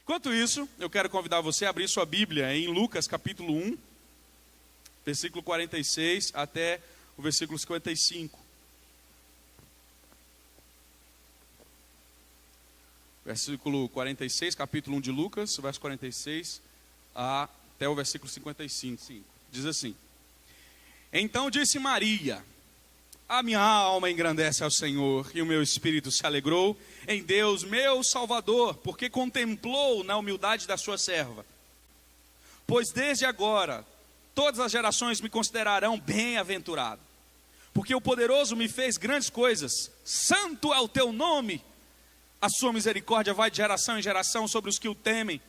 Enquanto isso, eu quero convidar você a abrir sua Bíblia em Lucas capítulo 1, versículo 46 até o versículo 55. Versículo 46, capítulo 1 de Lucas, verso 46 até o versículo 55. Diz assim: Então disse Maria: A minha alma engrandece ao Senhor, e o meu espírito se alegrou em Deus, meu Salvador, porque contemplou na humildade da sua serva. Pois desde agora todas as gerações me considerarão bem-aventurado, porque o poderoso me fez grandes coisas. Santo é o teu nome. A sua misericórdia vai de geração em geração sobre os que o temem.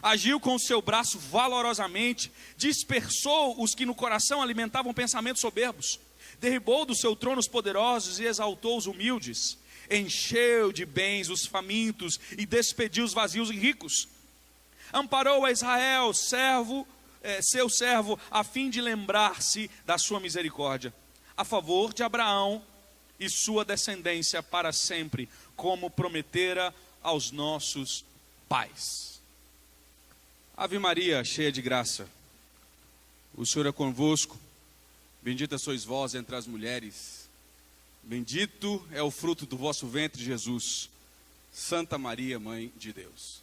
Agiu com o seu braço valorosamente, dispersou os que no coração alimentavam pensamentos soberbos. Derribou do seu trono os poderosos e exaltou os humildes. Encheu de bens os famintos e despediu os vazios e ricos. Amparou a Israel, seu servo, a fim de lembrar-se da sua misericórdia, a favor de Abraão e sua descendência para sempre, como prometera aos nossos pais. Ave Maria, cheia de graça, o Senhor é convosco. Bendita sois vós entre as mulheres, bendito é o fruto do vosso ventre, Jesus. Santa Maria, Mãe de Deus.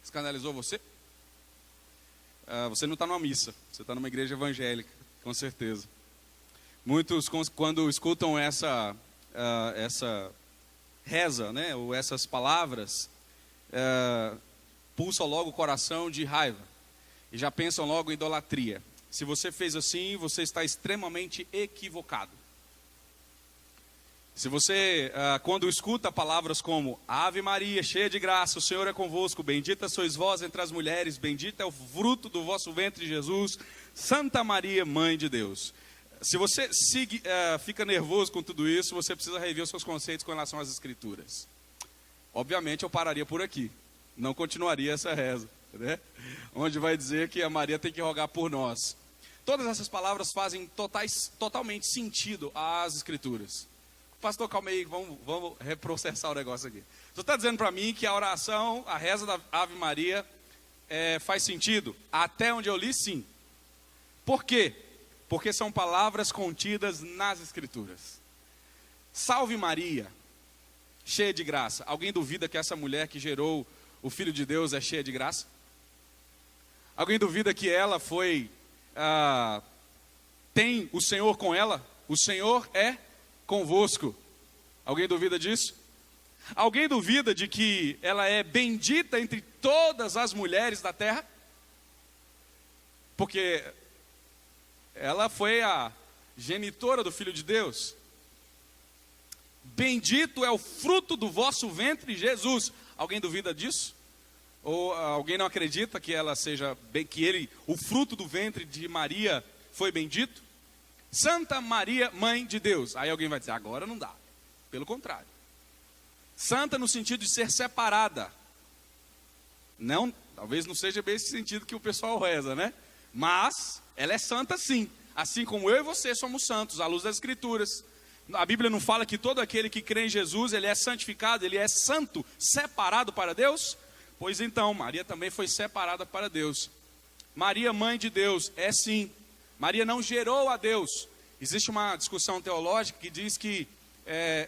Escandalizou você? Você não está numa missa, você está numa igreja evangélica, com certeza. Muitos, quando escutam essa reza, né, ou essas palavras, pulsam logo o coração de raiva e já pensam logo em idolatria. Se você fez assim, você está extremamente equivocado. Se você, quando escuta palavras como Ave Maria, cheia de graça, o Senhor é convosco, bendita sois vós entre as mulheres, bendito é o fruto do vosso ventre, Jesus, Santa Maria, Mãe de Deus. Se você fica nervoso com tudo isso, você precisa rever os seus conceitos com relação às Escrituras. Obviamente eu pararia por aqui, não continuaria essa reza, né? Onde vai dizer que a Maria tem que rogar por nós. Todas essas palavras fazem totalmente sentido às Escrituras. Pastor, calma aí, vamos reprocessar o negócio aqui. Você está dizendo para mim que a oração, a reza da Ave Maria faz sentido? Até onde eu li, sim. Por quê? Porque são palavras contidas nas Escrituras. Salve Maria, cheia de graça. Alguém duvida que essa mulher que gerou o Filho de Deus é cheia de graça? Alguém duvida que ela tem o Senhor com ela? O Senhor é convosco. Alguém duvida disso? Alguém duvida de que ela é bendita entre todas as mulheres da terra? Porque ela foi a genitora do Filho de Deus. Bendito é o fruto do vosso ventre, Jesus. Alguém duvida disso? Ou alguém não acredita que o fruto do ventre de Maria foi bendito? Santa Maria, Mãe de Deus. Aí alguém vai dizer, agora não dá. Pelo contrário. Santa no sentido de ser separada. Não, talvez não seja bem esse sentido que o pessoal reza, né? Mas ela é santa sim. Assim como eu e você somos santos, à luz das Escrituras. A Bíblia não fala que todo aquele que crê em Jesus, ele é santificado, ele é santo, separado para Deus? Pois então, Maria também foi separada para Deus. Maria, Mãe de Deus, é sim. Maria não gerou a Deus. Existe uma discussão teológica que diz que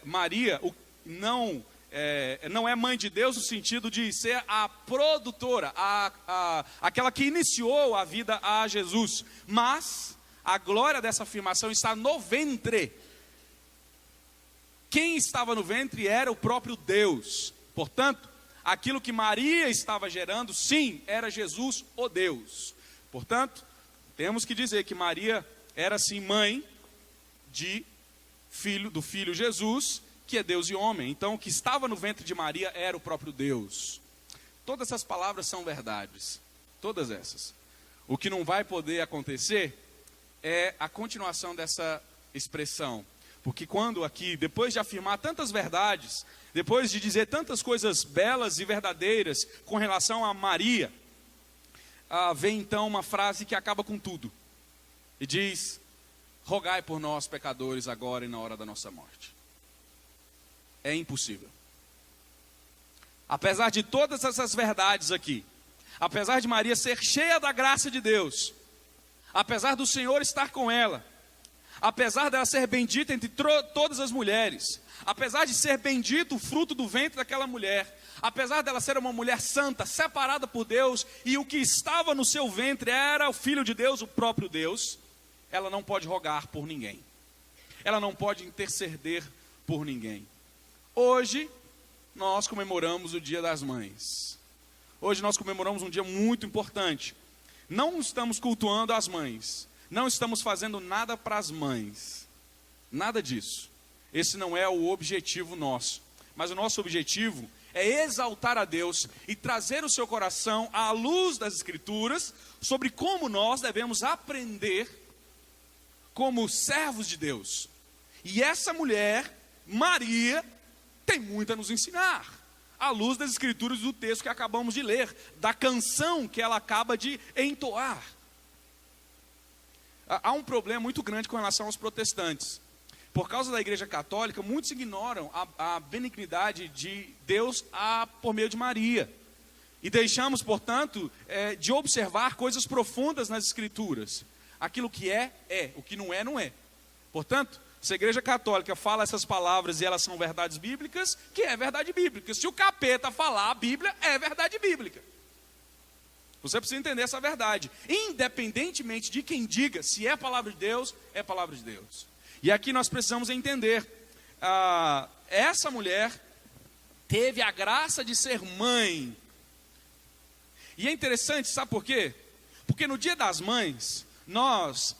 Maria não é mãe de Deus no sentido de ser a produtora, aquela que iniciou a vida a Jesus. Mas a glória dessa afirmação está no ventre. Quem estava no ventre era o próprio Deus. Portanto, aquilo que Maria estava gerando, sim, era Jesus, o Deus. Portanto, temos que dizer que Maria era sim mãe do Filho Jesus, que é Deus e homem. Então, o que estava no ventre de Maria era o próprio Deus. Todas essas palavras são verdades. Todas essas. O que não vai poder acontecer é a continuação dessa expressão. Porque quando aqui, depois de afirmar tantas verdades, depois de dizer tantas coisas belas e verdadeiras com relação a Maria, vem então uma frase que acaba com tudo. E diz, rogai por nós pecadores agora e na hora da nossa morte. É impossível. apesar de todas essas verdades aqui, apesar de Maria ser cheia da graça de Deus, apesar do Senhor estar com ela, apesar dela ser bendita entre todas as mulheres, apesar de ser bendito o fruto do ventre daquela mulher, apesar dela ser uma mulher santa, separada por Deus, e o que estava no seu ventre era o Filho de Deus, o próprio Deus, ela não pode rogar por ninguém. Ela não pode interceder por ninguém. Hoje, nós comemoramos o Dia das Mães. Hoje nós comemoramos um dia muito importante. Não estamos cultuando as mães. Não estamos fazendo nada para as mães. Nada disso. Esse não é o objetivo nosso. Mas o nosso objetivo é exaltar a Deus e trazer o seu coração à luz das Escrituras sobre como nós devemos aprender como servos de Deus. E essa mulher, Maria, tem muito a nos ensinar, à luz das Escrituras do texto que acabamos de ler, da canção que ela acaba de entoar. Há um problema muito grande com relação aos protestantes. Por causa da Igreja Católica, muitos ignoram a benignidade de Deus por meio de Maria. E deixamos, portanto, de observar coisas profundas nas Escrituras. Aquilo que é, o que não é, não é. Portanto, se a Igreja Católica fala essas palavras e elas são verdades bíblicas, que é verdade bíblica. Se o capeta falar a Bíblia, é verdade bíblica. Você precisa entender essa verdade. Independentemente de quem diga, se é palavra de Deus, é palavra de Deus. E aqui nós precisamos entender, essa mulher teve a graça de ser mãe. E é interessante, sabe por quê? Porque no Dia das Mães, nós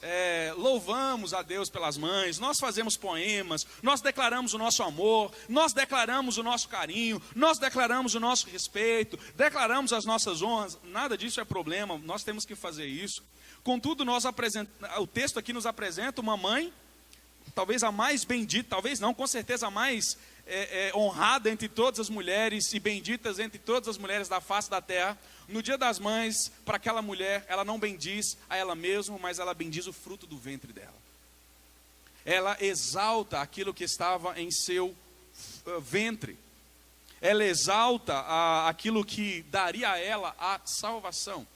louvamos a Deus pelas mães, nós fazemos poemas, nós declaramos o nosso amor, nós declaramos o nosso carinho, nós declaramos o nosso respeito, declaramos as nossas honras. Nada disso é problema, nós temos que fazer isso. Contudo, o texto aqui nos apresenta uma mãe, talvez a mais bendita, talvez não, com certeza a mais honrada entre todas as mulheres e benditas entre todas as mulheres da face da terra. No Dia das Mães, para aquela mulher, ela não bendiz a ela mesma, mas ela bendiz o fruto do ventre dela. Ela exalta aquilo que estava em seu ventre. Ela exalta aquilo que daria a ela a salvação.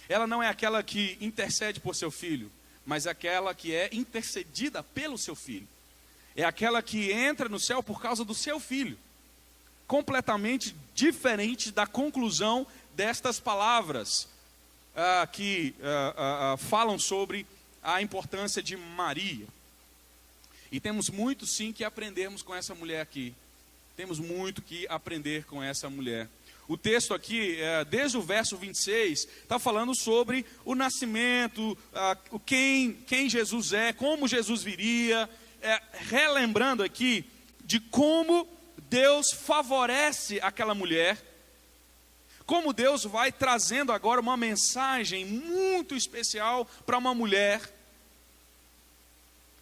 Ela não é aquela que intercede por seu filho, mas aquela que é intercedida pelo seu filho. É aquela que entra no céu por causa do seu filho. Completamente diferente da conclusão destas palavras que falam sobre a importância de Maria. E temos muito sim que aprendermos com essa mulher aqui. Temos muito que aprender com essa mulher. O texto aqui, desde o verso 26, está falando sobre o nascimento, quem Jesus é, como Jesus viria, relembrando aqui de como Deus favorece aquela mulher, como Deus vai trazendo agora uma mensagem muito especial para uma mulher.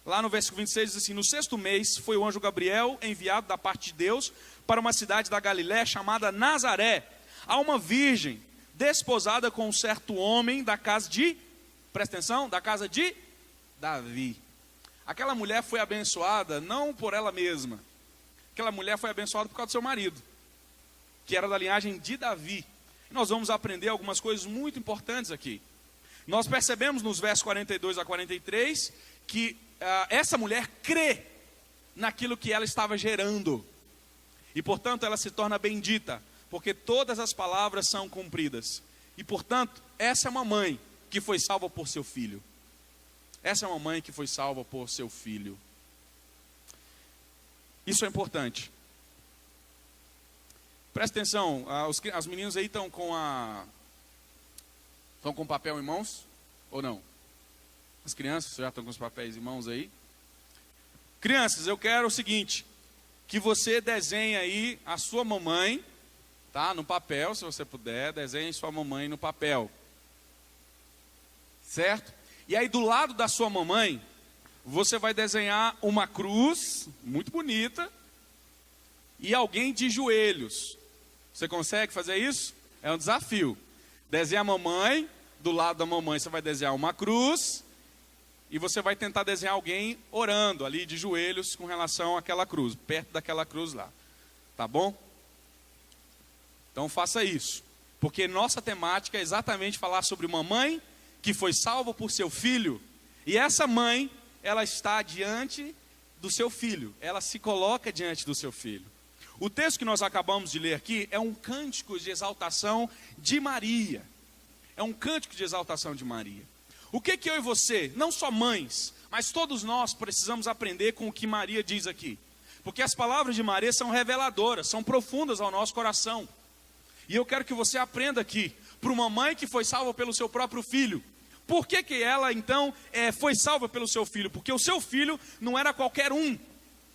Lá no verso 26 diz assim: no 6º mês foi o anjo Gabriel enviado da parte de Deus para uma cidade da Galiléia chamada Nazaré, a uma virgem desposada com um certo homem da casa de, presta atenção, da casa de Davi. Aquela mulher foi abençoada não por ela mesma, aquela mulher foi abençoada por causa do seu marido, que era da linhagem de Davi. E nós vamos aprender algumas coisas muito importantes aqui. Nós percebemos nos versos 42 a 43 que essa mulher crê naquilo que ela estava gerando. E portanto ela se torna bendita, porque todas as palavras são cumpridas. E portanto, essa é uma mãe que foi salva por seu filho. Essa é uma mãe que foi salva por seu filho. Isso é importante. Presta atenção, as meninas aí estão com papel em mãos? Ou não? As crianças já estão com os papéis em mãos aí? Crianças, eu quero o seguinte, que você desenhe aí a sua mamãe, tá? No papel, se você puder, desenhe sua mamãe no papel. Certo? E aí do lado da sua mamãe, você vai desenhar uma cruz, muito bonita, e alguém de joelhos. Você consegue fazer isso? É um desafio. Desenha a mamãe, do lado da mamãe você vai desenhar uma cruz, e você vai tentar desenhar alguém orando ali de joelhos com relação àquela cruz, perto daquela cruz lá. Tá bom? Então faça isso, porque nossa temática é exatamente falar sobre uma mãe que foi salva por seu filho. E essa mãe, ela está diante do seu filho, ela se coloca diante do seu filho. O texto que nós acabamos de ler aqui é um cântico de exaltação de Maria. É um cântico de exaltação de Maria. O que eu e você, não só mães, mas todos nós precisamos aprender com o que Maria diz aqui. Porque as palavras de Maria são reveladoras, são profundas ao nosso coração. E eu quero que você aprenda aqui, para uma mãe que foi salva pelo seu próprio filho. Por que ela então foi salva pelo seu filho? Porque o seu filho não era qualquer um.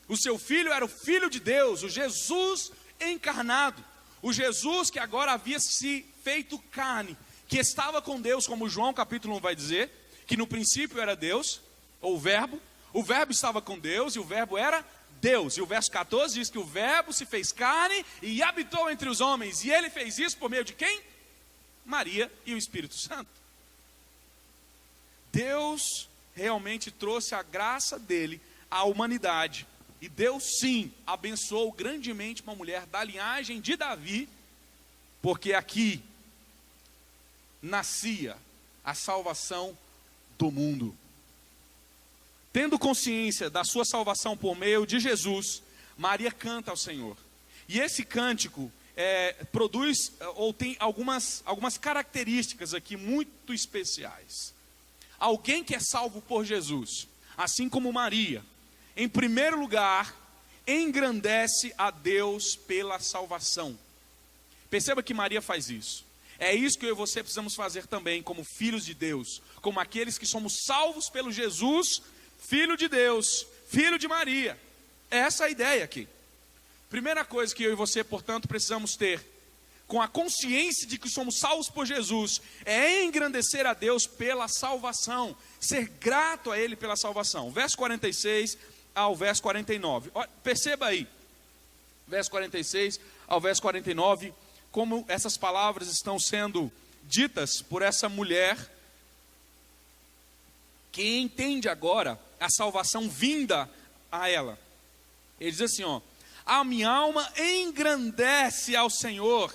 O seu filho era o Filho de Deus, o Jesus encarnado. O Jesus que agora havia se feito carne, que estava com Deus, como João capítulo 1 vai dizer, que no princípio era Deus, ou o verbo estava com Deus e o verbo era Deus. E o verso 14 diz que o verbo se fez carne e habitou entre os homens. E ele fez isso por meio de quem? Maria e o Espírito Santo. Deus realmente trouxe a graça dele à humanidade. E Deus sim abençoou grandemente uma mulher da linhagem de Davi, porque aqui nascia a salvação do mundo. Tendo consciência da sua salvação por meio de Jesus, Maria canta ao Senhor. E esse cântico produz, ou tem algumas características aqui muito especiais. Alguém que é salvo por Jesus, assim como Maria, em primeiro lugar, engrandece a Deus pela salvação. Perceba que Maria faz isso. É isso que eu e você precisamos fazer também, como filhos de Deus, como aqueles que somos salvos pelo Jesus, Filho de Deus, Filho de Maria. Essa é a ideia aqui. Primeira coisa que eu e você, portanto, precisamos ter, com a consciência de que somos salvos por Jesus, é engrandecer a Deus pela salvação, ser grato a Ele pela salvação. Verso 46 ao verso 49. Perceba aí, verso 46 ao verso 49, como essas palavras estão sendo ditas por essa mulher, que entende agora a salvação vinda a ela. Ele diz assim, a minha alma engrandece ao Senhor,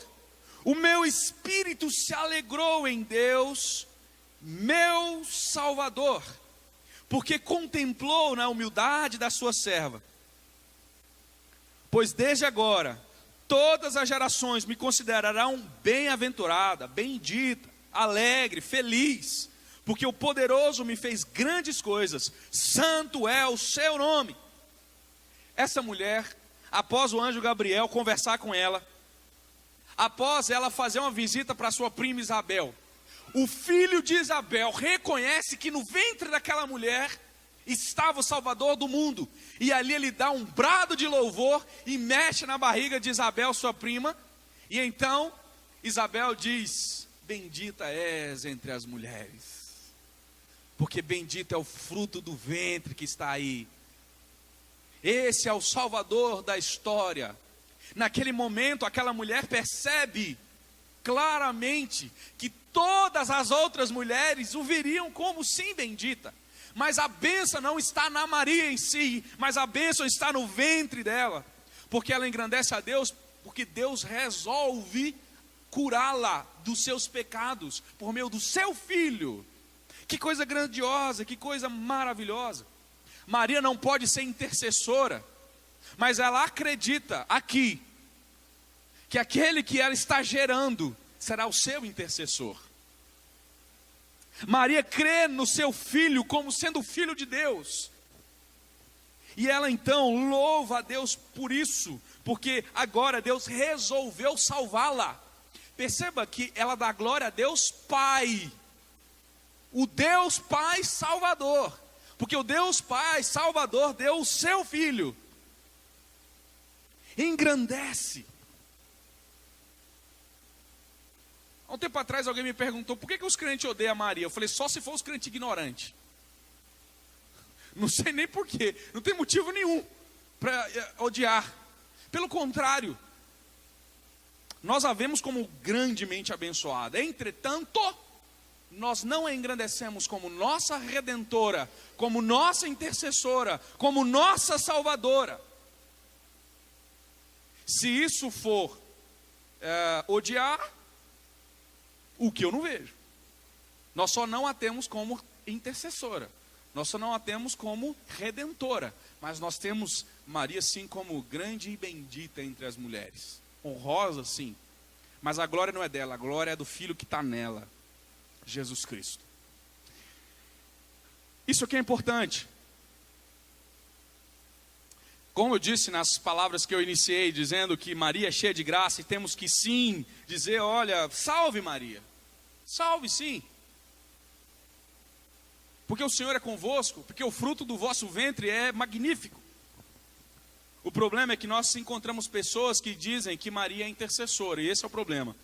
o meu espírito se alegrou em Deus, meu Salvador, porque contemplou na humildade da sua serva. Pois desde agora, todas as gerações me considerarão bem-aventurada, bendita, alegre, feliz, porque o poderoso me fez grandes coisas, santo é o seu nome. Essa mulher, após o anjo Gabriel conversar com ela, após ela fazer uma visita para sua prima Isabel, o filho de Isabel reconhece que no ventre daquela mulher estava o Salvador do mundo, e ali ele dá um brado de louvor e mexe na barriga de Isabel, sua prima, e então Isabel diz, bendita és entre as mulheres, porque bendito é o fruto do ventre que está aí. Esse é o Salvador da história. Naquele momento, aquela mulher percebe claramente que todas as outras mulheres o viriam como sim bendita. Mas a bênção não está na Maria em si, mas a bênção está no ventre dela. Porque ela engrandece a Deus, porque Deus resolve curá-la dos seus pecados, por meio do seu filho. Que coisa grandiosa, que coisa maravilhosa. Maria não pode ser intercessora, mas ela acredita aqui, que aquele que ela está gerando, será o seu intercessor. Maria crê no seu filho, como sendo o filho de Deus. E ela então louva a Deus por isso, porque agora Deus resolveu salvá-la. Perceba que ela dá glória a Deus Pai. O Deus Pai Salvador, porque o Deus Pai Salvador deu o seu Filho, engrandece. Há um tempo atrás alguém me perguntou, por que os crentes odeiam a Maria? Eu falei, só se for os crentes ignorantes. Não sei nem porquê, não tem motivo nenhum para odiar. Pelo contrário, nós a vemos como grandemente abençoada. Entretanto, nós não a engrandecemos como nossa redentora, como nossa intercessora, como nossa salvadora. Se isso for odiar o que eu não vejo. Nós só não a temos como intercessora. Nós só não a temos como redentora. Mas nós temos Maria, sim, como grande e bendita entre as mulheres. Honrosa, sim. Mas a glória não é dela, a glória é do Filho que está nela, Jesus Cristo. Isso aqui é importante. Como eu disse nas palavras que eu iniciei, dizendo que Maria é cheia de graça, e temos que sim dizer, olha, salve Maria. Salve sim. Porque o Senhor é convosco, porque o fruto do vosso ventre é magnífico. O problema é que nós encontramos pessoas que dizem que Maria é intercessora, e esse é o problema.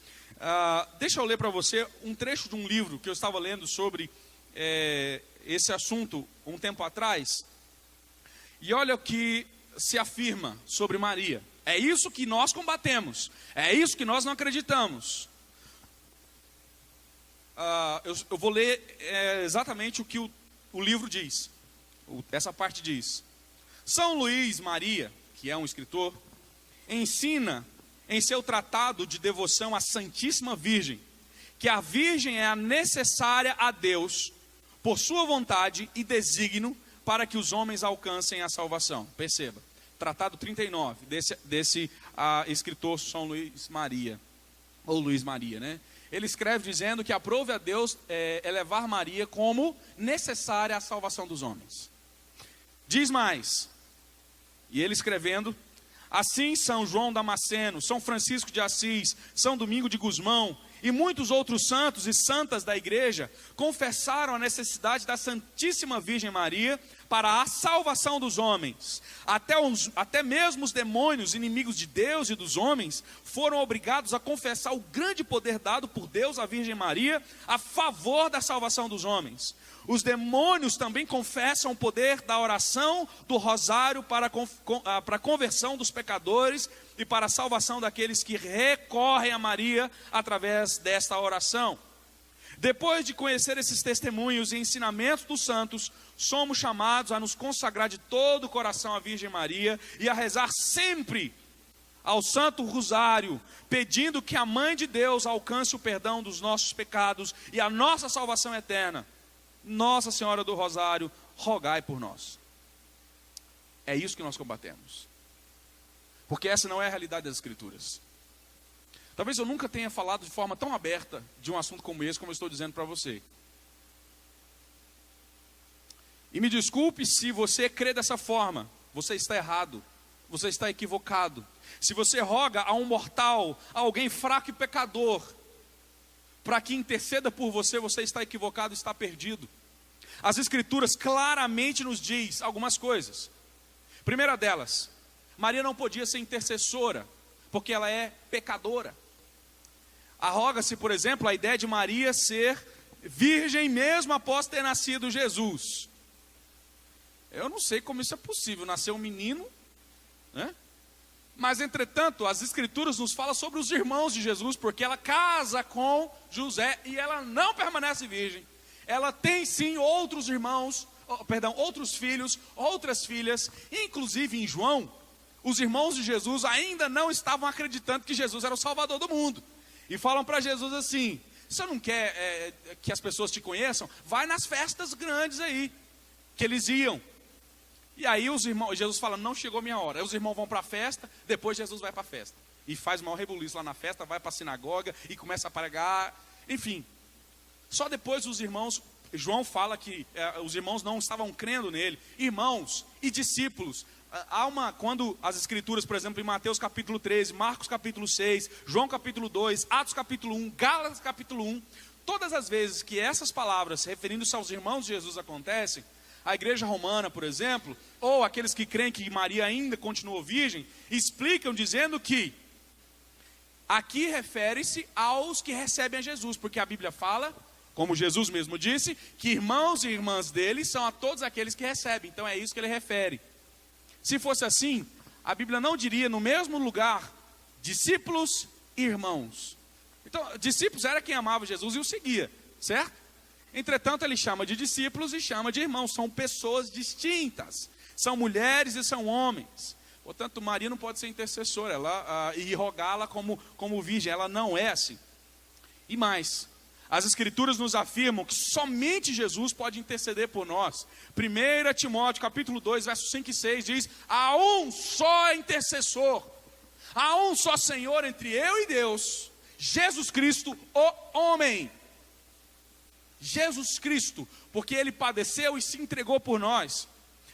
Deixa eu ler para você um trecho de um livro que eu estava lendo sobre esse assunto um tempo atrás. E olha o que se afirma sobre Maria. É isso que nós combatemos, é isso que nós não acreditamos. Eu vou ler exatamente o que o livro diz. Essa parte diz: São Luís Maria, que é um escritor, ensina em seu tratado de devoção à Santíssima Virgem, que a Virgem é a necessária a Deus, por sua vontade e desígnio, para que os homens alcancem a salvação. Perceba, tratado 39, desse escritor São Luís Maria, ou Luís Maria, né? Ele escreve dizendo que aprove a Deus elevar Maria como necessária à salvação dos homens. Diz mais, e ele escrevendo: assim São João Damasceno, São Francisco de Assis, São Domingo de Gusmão e muitos outros santos e santas da igreja confessaram a necessidade da Santíssima Virgem Maria para a salvação dos homens. Até mesmo os demônios, inimigos de Deus e dos homens, foram obrigados a confessar o grande poder dado por Deus à Virgem Maria a favor da salvação dos homens. Os demônios também confessam o poder da oração do rosário para a conversão dos pecadores e para a salvação daqueles que recorrem a Maria através desta oração. Depois de conhecer esses testemunhos e ensinamentos dos santos, somos chamados a nos consagrar de todo o coração à Virgem Maria e a rezar sempre ao Santo Rosário, pedindo que a Mãe de Deus alcance o perdão dos nossos pecados e a nossa salvação eterna. Nossa Senhora do Rosário, rogai por nós. É isso que nós combatemos. Porque essa não é a realidade das Escrituras. Talvez eu nunca tenha falado de forma tão aberta de um assunto como esse, como eu estou dizendo para você. E me desculpe se você crê dessa forma. Você está errado. Você está equivocado. Se você roga a um mortal, a alguém fraco e pecador, para que interceda por você, você está equivocado, está perdido. As Escrituras claramente nos diz algumas coisas. Primeira delas, Maria não podia ser intercessora, porque ela é pecadora. Arroga-se, por exemplo, a ideia de Maria ser virgem mesmo após ter nascido Jesus. Eu não sei como isso é possível, nascer um menino, né? Mas, entretanto, as Escrituras nos falam sobre os irmãos de Jesus, porque ela casa com José e ela não permanece virgem. Ela tem sim outros irmãos, outros filhos, outras filhas. Inclusive em João, os irmãos de Jesus ainda não estavam acreditando que Jesus era o Salvador do mundo. E falam para Jesus assim: você não quer que as pessoas te conheçam? Vai nas festas grandes aí, que eles iam. E aí os irmãos, Jesus fala: não chegou minha hora. Aí os irmãos vão para a festa, depois Jesus vai para a festa. E faz maior rebuliço lá na festa, vai para a sinagoga e começa a pregar, enfim. Só depois os irmãos, João fala que os irmãos não estavam crendo nele. Irmãos e discípulos. Quando as Escrituras, por exemplo, em Mateus capítulo 13, Marcos capítulo 6, João capítulo 2, Atos capítulo 1, Gálatas capítulo 1, todas as vezes que essas palavras referindo-se aos irmãos de Jesus acontecem, a igreja romana, por exemplo, ou aqueles que creem que Maria ainda continuou virgem, explicam dizendo que aqui refere-se aos que recebem a Jesus, porque a Bíblia fala, como Jesus mesmo disse, que irmãos e irmãs dele são a todos aqueles que recebem. Então é isso que ele refere. Se fosse assim, a Bíblia não diria no mesmo lugar discípulos e irmãos. Então, discípulos era quem amava Jesus e o seguia, certo? Entretanto, ele chama de discípulos e chama de irmãos. São pessoas distintas. São mulheres e são homens. Portanto, Maria não pode ser intercessora e rogá-la como virgem. Ela não é assim. E mais, as Escrituras nos afirmam que somente Jesus pode interceder por nós. 1 Timóteo capítulo 2, versos 5 e 6 diz: há um só intercessor, há um só Senhor entre eu e Deus, Jesus Cristo, o homem. Jesus Cristo, porque Ele padeceu e se entregou por nós.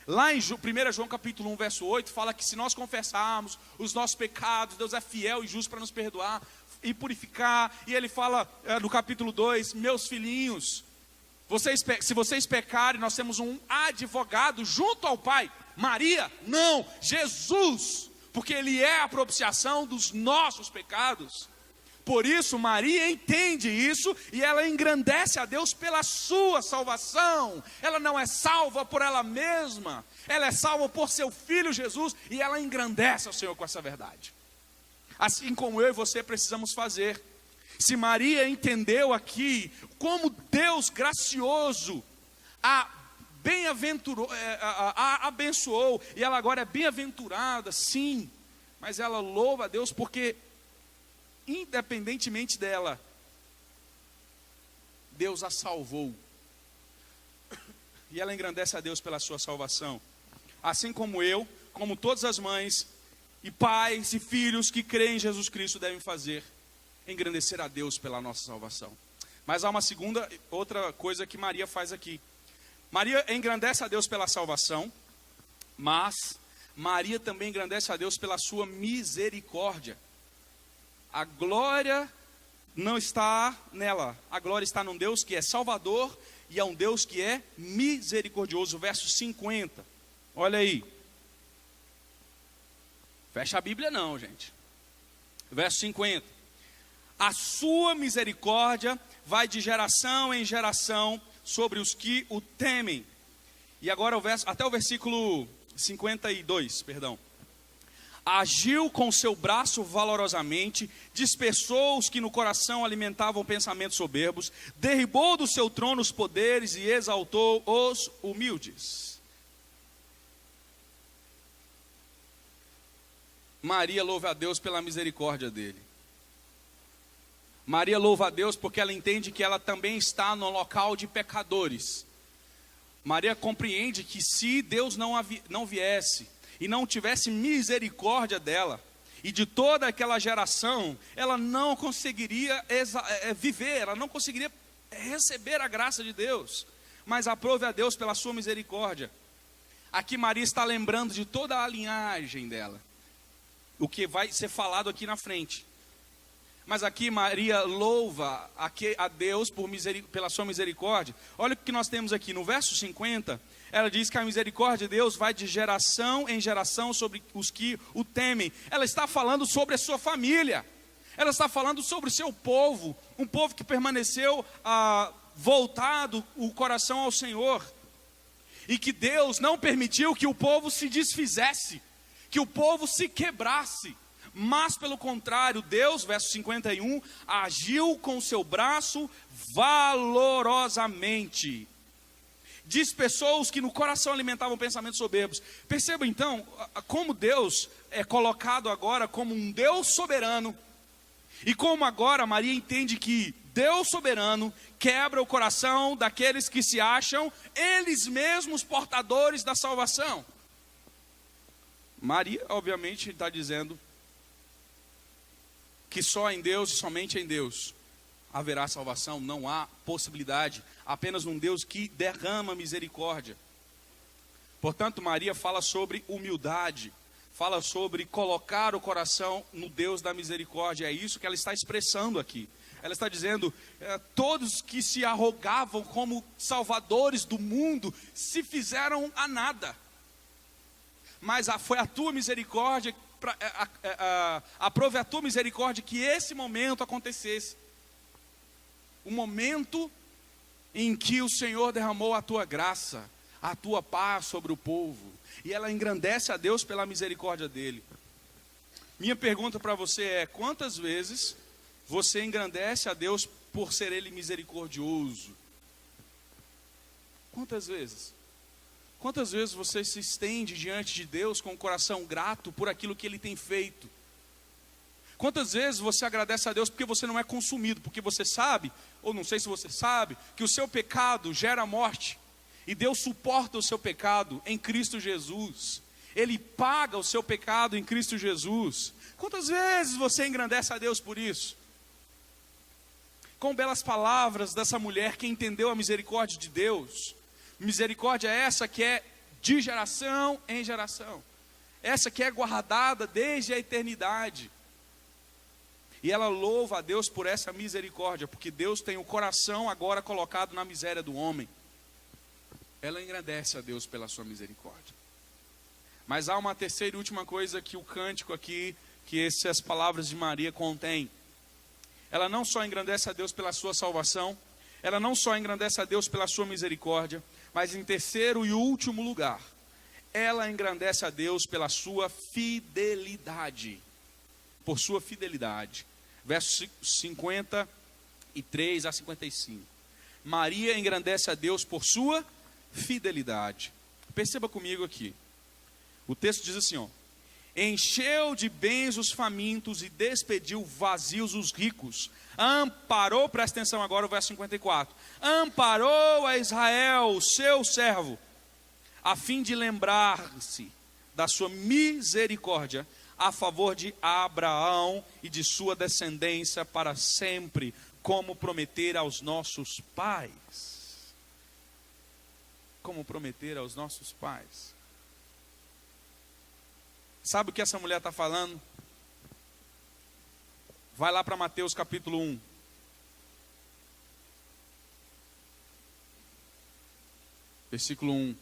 Lá em 1 João capítulo 1, verso 8, fala que se nós confessarmos os nossos pecados, Deus é fiel e justo para nos perdoar e purificar. E Ele fala no capítulo 2, meus filhinhos, se vocês pecarem, nós temos um advogado junto ao Pai. Maria? Não, Jesus, porque Ele é a propiciação dos nossos pecados. Por isso Maria entende isso e ela engrandece a Deus pela sua salvação. Ela não é salva por ela mesma, ela é salva por seu Filho Jesus, e ela engrandece ao Senhor com essa verdade. Assim como eu e você precisamos fazer. Se Maria entendeu aqui como Deus gracioso a abençoou, e ela agora é bem-aventurada, sim, mas ela louva a Deus porque, independentemente dela, Deus a salvou. E ela engrandece a Deus pela sua salvação. Assim como eu, como todas as mães e pais e filhos que creem em Jesus Cristo devem fazer, engrandecer a Deus pela nossa salvação. Mas há uma outra coisa que Maria faz aqui. Maria engrandece a Deus pela salvação, mas Maria também engrandece a Deus pela sua misericórdia. A glória não está nela, a glória está num Deus que é salvador e é um Deus que é misericordioso. Verso 50, olha aí. Fecha a Bíblia não, gente. Verso 50. A sua misericórdia vai de geração em geração sobre os que o temem. E agora até o versículo 52, perdão. Agiu com seu braço valorosamente, dispersou os que no coração alimentavam pensamentos soberbos, derribou do seu trono os poderes e exaltou os humildes. Maria louva a Deus pela misericórdia dele. Maria louva a Deus porque ela entende que ela também está no local de pecadores. Maria compreende que se Deus não viesse e não tivesse misericórdia dela e de toda aquela geração, ela não conseguiria viver, ela não conseguiria receber a graça de Deus. Mas aprove a Deus pela sua misericórdia. Aqui Maria está lembrando de toda a linhagem dela, o que vai ser falado aqui na frente. Mas aqui Maria louva a Deus pela sua misericórdia. Olha o que nós temos aqui no verso 50. Ela diz que a misericórdia de Deus vai de geração em geração sobre os que o temem. Ela está falando sobre a sua família. Ela está falando sobre o seu povo. Um povo que permaneceu voltado o coração ao Senhor. E que Deus não permitiu que o povo se desfizesse, que o povo se quebrasse. Mas pelo contrário, Deus, verso 51, agiu com o seu braço valorosamente. Dispersou os que no coração alimentavam pensamentos soberbos. Perceba então como Deus é colocado agora como um Deus soberano. E como agora Maria entende que Deus soberano quebra o coração daqueles que se acham eles mesmos portadores da salvação. Maria, obviamente, está dizendo que só em Deus e somente em Deus haverá salvação, não há possibilidade, apenas num Deus que derrama misericórdia. Portanto, Maria fala sobre humildade, fala sobre colocar o coração no Deus da misericórdia. É isso que ela está expressando aqui. Ela está dizendo, todos que se arrogavam como salvadores do mundo se fizeram a nada. Mas foi a tua misericórdia, aprove a tua misericórdia que esse momento acontecesse. O momento em que o Senhor derramou a tua graça, a tua paz sobre o povo. E ela engrandece a Deus pela misericórdia dele. Minha pergunta para você é: quantas vezes você engrandece a Deus por ser Ele misericordioso? Quantas vezes? Quantas vezes você se estende diante de Deus com o coração grato por aquilo que Ele tem feito? Quantas vezes você agradece a Deus porque você não é consumido, porque você sabe, ou não sei se você sabe, que o seu pecado gera morte, e Deus suporta o seu pecado em Cristo Jesus, Ele paga o seu pecado em Cristo Jesus. Quantas vezes você engrandece a Deus por isso? Com belas palavras dessa mulher que entendeu a misericórdia de Deus. Misericórdia é essa que é de geração em geração, essa que é guardada desde a eternidade. E ela louva a Deus por essa misericórdia, porque Deus tem o coração agora colocado na miséria do homem. Ela engrandece a Deus pela sua misericórdia. Mas há uma terceira e última coisa que o cântico aqui, que essas palavras de Maria contém. Ela não só engrandece a Deus pela sua salvação, ela não só engrandece a Deus pela sua misericórdia, mas em terceiro e último lugar, ela engrandece a Deus pela sua fidelidade. Por sua fidelidade. Versos 53 a 55. Maria engrandece a Deus por sua fidelidade. Perceba comigo aqui. O texto diz assim, ó: encheu de bens os famintos e despediu vazios os ricos. Amparou, presta atenção agora o verso 54. Amparou a Israel, o seu servo, a fim de lembrar-se da sua misericórdia a favor de Abraão e de sua descendência para sempre, como prometer aos nossos pais. Como prometer aos nossos pais. Sabe o que essa mulher está falando? Vai lá para Mateus capítulo 1. Versículo 1.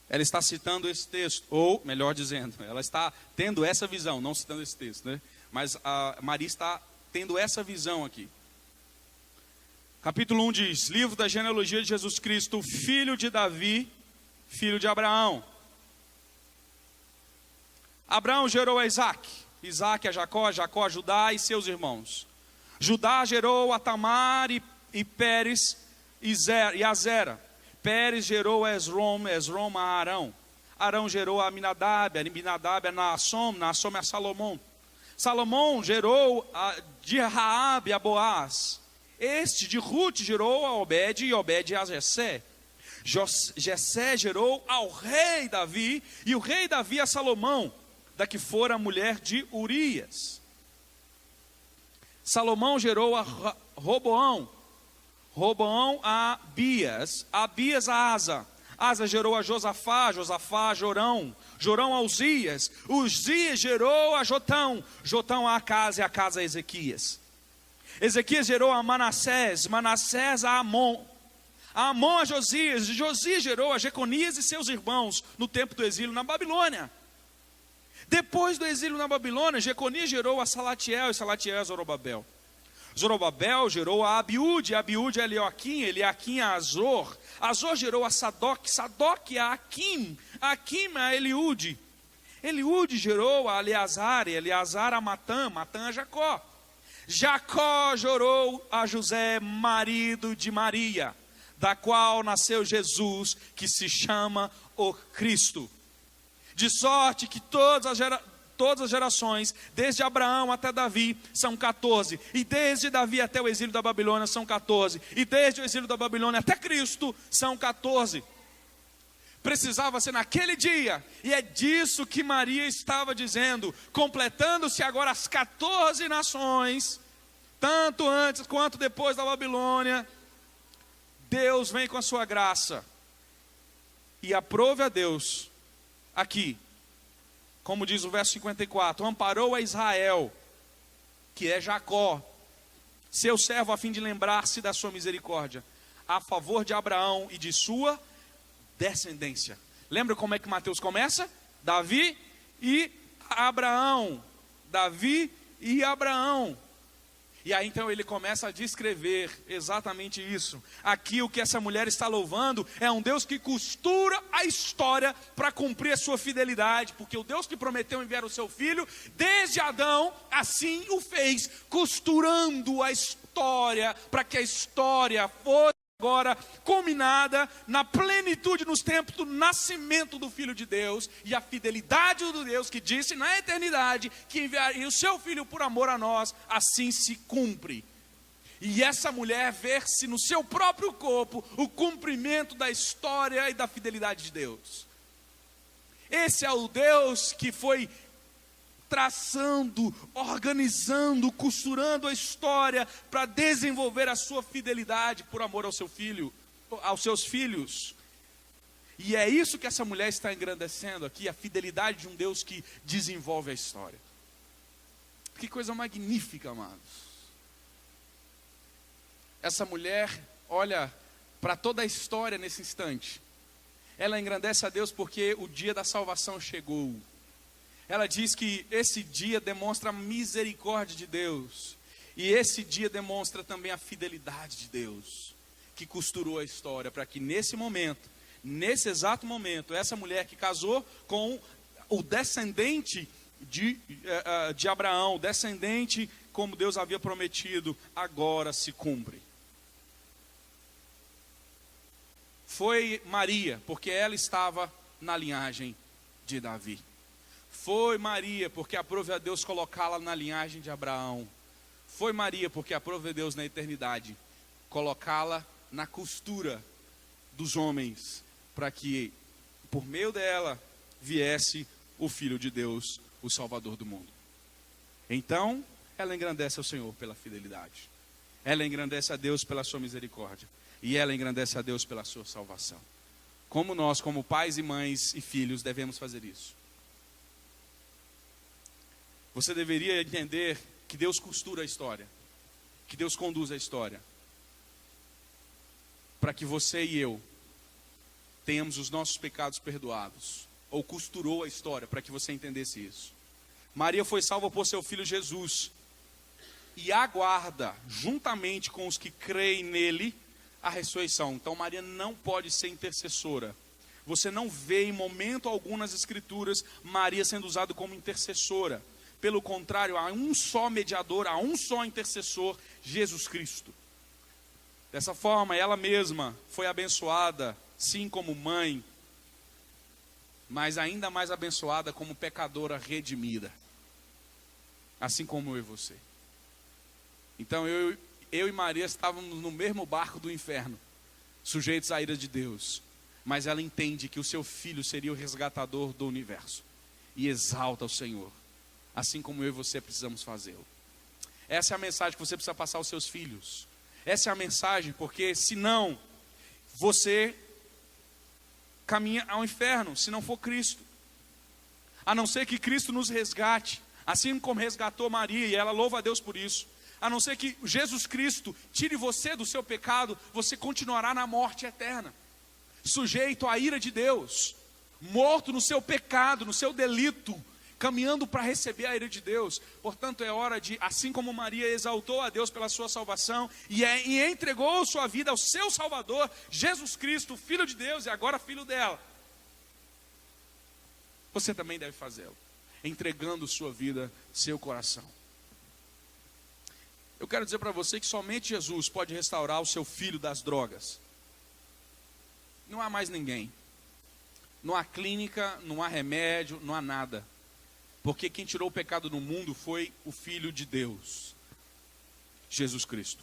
Ela está citando esse texto, ou melhor dizendo, ela está tendo essa visão, não citando esse texto, né? Mas a Maria está tendo essa visão aqui. Capítulo 1 diz: livro da genealogia de Jesus Cristo, filho de Davi, filho de Abraão. Abraão gerou a Isaac, Isaac a Jacó, Jacó a Judá e seus irmãos. Judá gerou a Tamar e Pérez e a Zera. Pérez gerou a Esrom, Esrom a Arão. Arão gerou a Aminadab, Aminadab a Naassom, Naassom a Salomão. Salomão gerou de Raabe a Boaz. Este de Ruth gerou a Obed e Obed a Jessé. Jessé gerou ao rei Davi e o rei Davi a Salomão, da que fora a mulher de Urias. Salomão gerou a Roboão, Roboão a Abias a Asa. Asa gerou a Josafá, Josafá a Jorão, Jorão a Uzias. Uzias gerou a Jotão, Jotão a Acas e Acas a Ezequias. Ezequias gerou a Manassés, Manassés a Amon, Amon a Josias. Josias gerou a Jeconias e seus irmãos no tempo do exílio na Babilônia. Depois do exílio na Babilônia, Jeconias gerou a Salatiel e Salatiel a Zorobabel. Zorobabel gerou a Abiúde, Abiúde a Eliaquim, Eliaquim a Azor. Azor gerou a Sadoc, Sadoc a Aquim, Aquim a Eliúde. Eliúde gerou a Eleazar, Eleazar a Matã, Matã a Jacó. Jacó gerou a José, marido de Maria, da qual nasceu Jesus, que se chama o Cristo. De sorte que todas as gerações, desde Abraão até Davi, são 14. E desde Davi até o exílio da Babilônia são 14. E desde o exílio da Babilônia até Cristo são 14. Precisava ser naquele dia. E é disso que Maria estava dizendo. Completando-se agora as 14 nações, tanto antes quanto depois da Babilônia, Deus vem com a sua graça. E aprove a Deus, aqui, como diz o verso 54, amparou a Israel, que é Jacó, seu servo, a fim de lembrar-se da sua misericórdia, a favor de Abraão e de sua descendência. Lembra como é que Mateus começa? Davi e Abraão. Davi e Abraão. E aí então ele começa a descrever exatamente isso. Aqui o que essa mulher está louvando é um Deus que costura a história para cumprir a sua fidelidade. Porque o Deus que prometeu enviar o seu filho, desde Adão, assim o fez, costurando a história, para que a história fosse agora culminada na plenitude, nos tempos do nascimento do Filho de Deus, e a fidelidade do Deus que disse na eternidade que enviaria o seu Filho por amor a nós, assim se cumpre. E essa mulher vê-se no seu próprio corpo o cumprimento da história e da fidelidade de Deus. Esse é o Deus que foi traçando, organizando, costurando a história para desenvolver a sua fidelidade por amor ao seu filho, aos seus filhos. E é isso que essa mulher está engrandecendo aqui, a fidelidade de um Deus que desenvolve a história. Que coisa magnífica, amados. Essa mulher olha para toda a história nesse instante. Ela engrandece a Deus porque o dia da salvação chegou. Ela diz que esse dia demonstra a misericórdia de Deus. E esse dia demonstra também a fidelidade de Deus, que costurou a história para que nesse momento, nesse exato momento, essa mulher que casou com o descendente de Abraão, descendente como Deus havia prometido, agora se cumpre. Foi Maria, porque ela estava na linhagem de Davi. Foi Maria, porque aprove a Deus colocá-la na linhagem de Abraão. Foi Maria, porque aprove a Deus na eternidade colocá-la na costura dos homens, para que por meio dela viesse o Filho de Deus, o Salvador do mundo. Então, ela engrandece ao Senhor pela fidelidade. Ela engrandece a Deus pela sua misericórdia. E ela engrandece a Deus pela sua salvação. Como nós, como pais e mães e filhos, devemos fazer isso. Você deveria entender que Deus costura a história, que Deus conduz a história, para que você e eu tenhamos os nossos pecados perdoados, ou costurou a história para que você entendesse isso. Maria foi salva por seu filho Jesus, e aguarda, juntamente com os que creem nele, a ressurreição. Então Maria não pode ser intercessora. Você não vê em momento algum nas Escrituras Maria sendo usada como intercessora. Pelo contrário, há um só mediador, há um só intercessor, Jesus Cristo. Dessa forma, ela mesma foi abençoada, sim, como mãe, mas ainda mais abençoada como pecadora redimida. Assim como eu e você. Então, eu e Maria estávamos no mesmo barco do inferno, sujeitos à ira de Deus. Mas ela entende que o seu filho seria o resgatador do universo. E exalta o Senhor. Assim como eu e você precisamos fazê-lo. Essa é a mensagem que você precisa passar aos seus filhos. Essa é a mensagem, porque senão você caminha ao inferno, se não for Cristo. A não ser que Cristo nos resgate, assim como resgatou Maria, e ela louva a Deus por isso. A não ser que Jesus Cristo tire você do seu pecado, você continuará na morte eterna, sujeito à ira de Deus, morto no seu pecado, no seu delito, caminhando para receber a ira de Deus. Portanto, é hora de, assim como Maria exaltou a Deus pela sua salvação e entregou sua vida ao seu Salvador, Jesus Cristo, Filho de Deus e agora Filho dela, você também deve fazê-lo, entregando sua vida, seu coração. Eu quero dizer para você que somente Jesus pode restaurar o seu filho das drogas. Não há mais ninguém. Não há clínica, não há remédio, não há nada. Porque quem tirou o pecado do mundo foi o Filho de Deus, Jesus Cristo.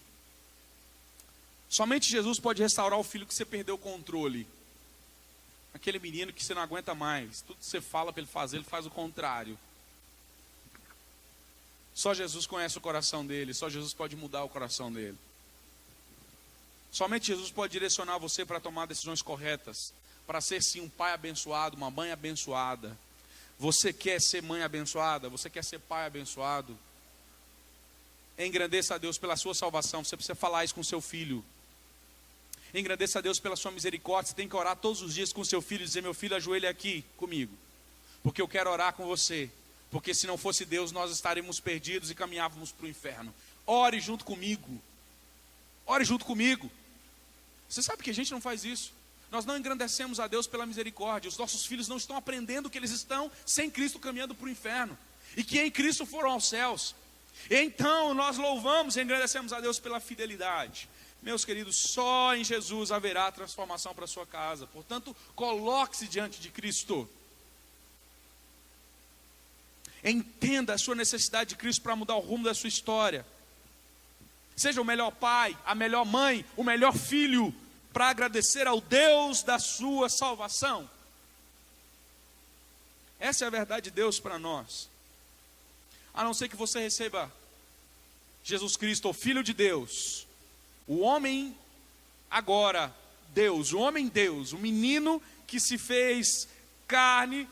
Somente Jesus pode restaurar o filho que você perdeu o controle. Aquele menino que você não aguenta mais. Tudo que você fala para ele fazer, ele faz o contrário. Só Jesus conhece o coração dele, só Jesus pode mudar o coração dele. Somente Jesus pode direcionar você para tomar decisões corretas, para ser sim um pai abençoado, uma mãe abençoada. Você quer ser mãe abençoada? Você quer ser pai abençoado? Engrandeça a Deus pela sua salvação. Você precisa falar isso com seu filho. Engrandeça a Deus pela sua misericórdia. Você tem que orar todos os dias com seu filho e dizer: meu filho, ajoelhe aqui comigo, porque eu quero orar com você. Porque se não fosse Deus, nós estaríamos perdidos e caminhávamos para o inferno. ore junto comigo. Ore junto comigo. Você sabe que a gente não faz isso. Nós não engrandecemos a Deus pela misericórdia. Os nossos filhos não estão aprendendo que eles estão sem Cristo caminhando para o inferno. E que em Cristo foram aos céus. Então nós louvamos e engrandecemos a Deus pela fidelidade. Meus queridos, só em Jesus haverá transformação para a sua casa. Portanto, coloque-se diante de Cristo. Entenda a sua necessidade de Cristo para mudar o rumo da sua história. Seja o melhor pai, a melhor mãe, o melhor filho, para agradecer ao Deus da sua salvação. Essa é a verdade de Deus para nós. A não ser que você receba Jesus Cristo, o Filho de Deus, o homem agora Deus, o homem Deus, o menino que se fez carne,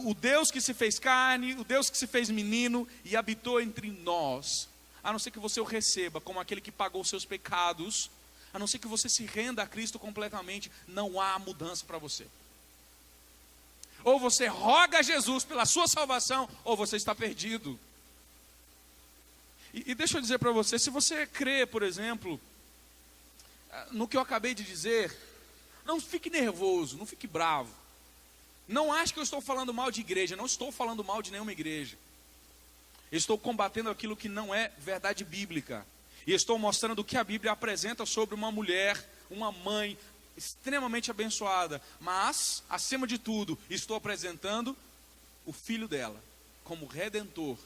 o Deus que se fez carne, o Deus que se fez menino e habitou entre nós. A não ser que você o receba como aquele que pagou os seus pecados, a não ser que você se renda a Cristo completamente, não há mudança para você. Ou você roga a Jesus pela sua salvação, ou você está perdido. E deixa eu dizer para você, se você crê, por exemplo, no que eu acabei de dizer, não fique nervoso, não fique bravo. Não ache que eu estou falando mal de igreja, não estou falando mal de nenhuma igreja. Eu estou combatendo aquilo que não é verdade bíblica. E estou mostrando o que a Bíblia apresenta sobre uma mulher, uma mãe extremamente abençoada. Mas, acima de tudo, estou apresentando o filho dela como redentor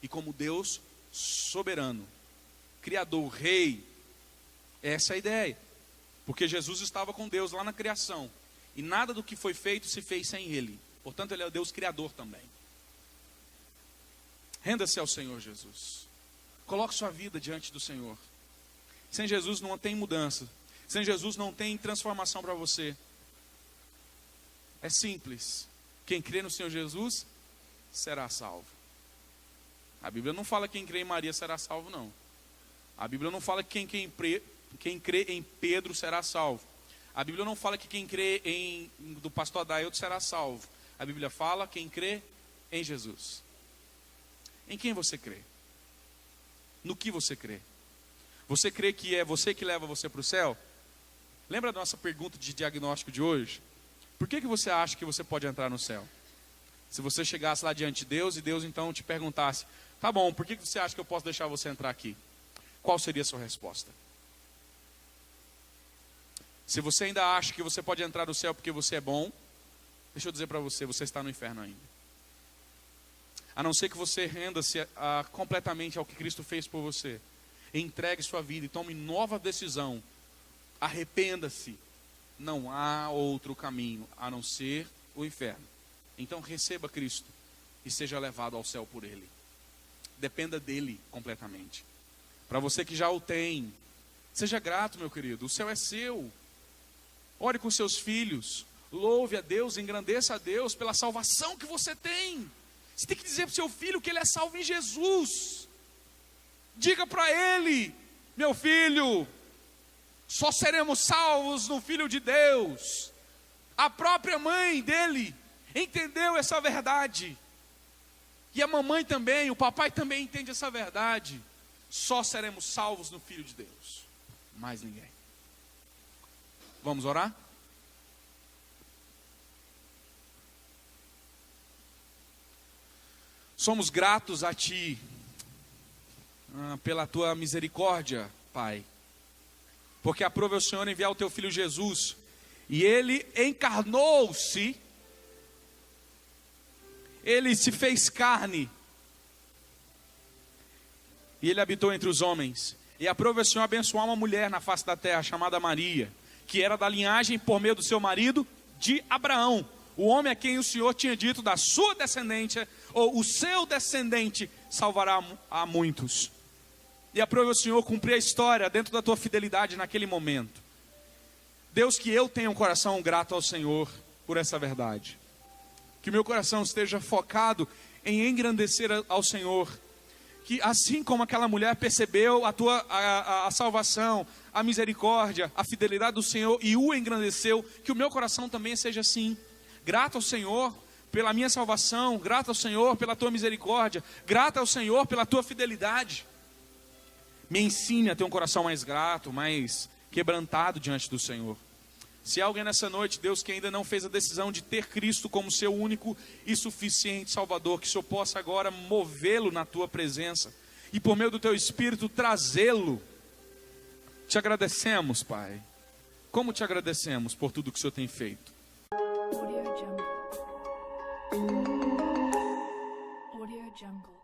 e como Deus soberano, criador, rei. Essa é a ideia. Porque Jesus estava com Deus lá na criação. E nada do que foi feito se fez sem Ele. Portanto, Ele é o Deus criador também. Renda-se ao Senhor Jesus. Coloque sua vida diante do Senhor. Sem Jesus não tem mudança. Sem Jesus não tem transformação para você. É simples. Quem crê no Senhor Jesus será salvo. A Bíblia não fala que quem crê em Maria será salvo, não. A Bíblia não fala que quem crê em Pedro será salvo. A Bíblia não fala que quem crê do pastor Adailton será salvo. A Bíblia fala quem crê em Jesus. Em quem você crê? No que você crê? Você crê que é você que leva você para o céu? Lembra da nossa pergunta de diagnóstico de hoje? Por que você acha que você pode entrar no céu? Se você chegasse lá diante de Deus e Deus então te perguntasse, tá bom, por que você acha que eu posso deixar você entrar aqui? Qual seria a sua resposta? Se você ainda acha que você pode entrar no céu porque você é bom, deixa eu dizer para você, você está no inferno ainda. A não ser que você renda-se completamente ao que Cristo fez por você. Entregue sua vida e tome nova decisão. Arrependa-se. Não há outro caminho a não ser o inferno. Então receba Cristo e seja levado ao céu por Ele. Dependa dEle completamente. Para você que já o tem, seja grato, meu querido. O céu é seu. Ore com seus filhos. Louve a Deus, engrandeça a Deus pela salvação que você tem. Você tem que dizer para o seu filho que ele é salvo em Jesus. Diga para ele, meu filho, só seremos salvos no Filho de Deus. A própria mãe dele entendeu essa verdade. E a mamãe também, o papai também entende essa verdade. Só seremos salvos no Filho de Deus. Mais ninguém. Vamos orar? Somos gratos a Ti, pela Tua misericórdia, Pai. Porque aprove o Senhor enviar o Teu Filho Jesus. E Ele encarnou-se. Ele se fez carne. E Ele habitou entre os homens. E aprove o Senhor abençoar uma mulher na face da terra, chamada Maria, que era da linhagem, por meio do seu marido, de Abraão. O homem a quem o Senhor tinha dito, da sua descendência, ou o seu descendente, salvará a muitos. E aprove o Senhor cumprir a história dentro da tua fidelidade naquele momento. Deus, que eu tenha um coração grato ao Senhor por essa verdade. Que meu coração esteja focado em engrandecer ao Senhor. Que assim como aquela mulher percebeu a salvação, a misericórdia, a fidelidade do Senhor e o engrandeceu, que o meu coração também seja assim. Grato ao Senhor pela minha salvação, grato ao Senhor pela tua misericórdia, grato ao Senhor pela tua fidelidade. Me ensine a ter um coração mais grato, mais quebrantado diante do Senhor. Se há alguém nessa noite, Deus, que ainda não fez a decisão de ter Cristo como seu único e suficiente Salvador, que o Senhor possa agora movê-lo na tua presença e por meio do teu Espírito trazê-lo. Te agradecemos, Pai. Como te agradecemos por tudo que o Senhor tem feito. Audio Jungle. Audio Jungle.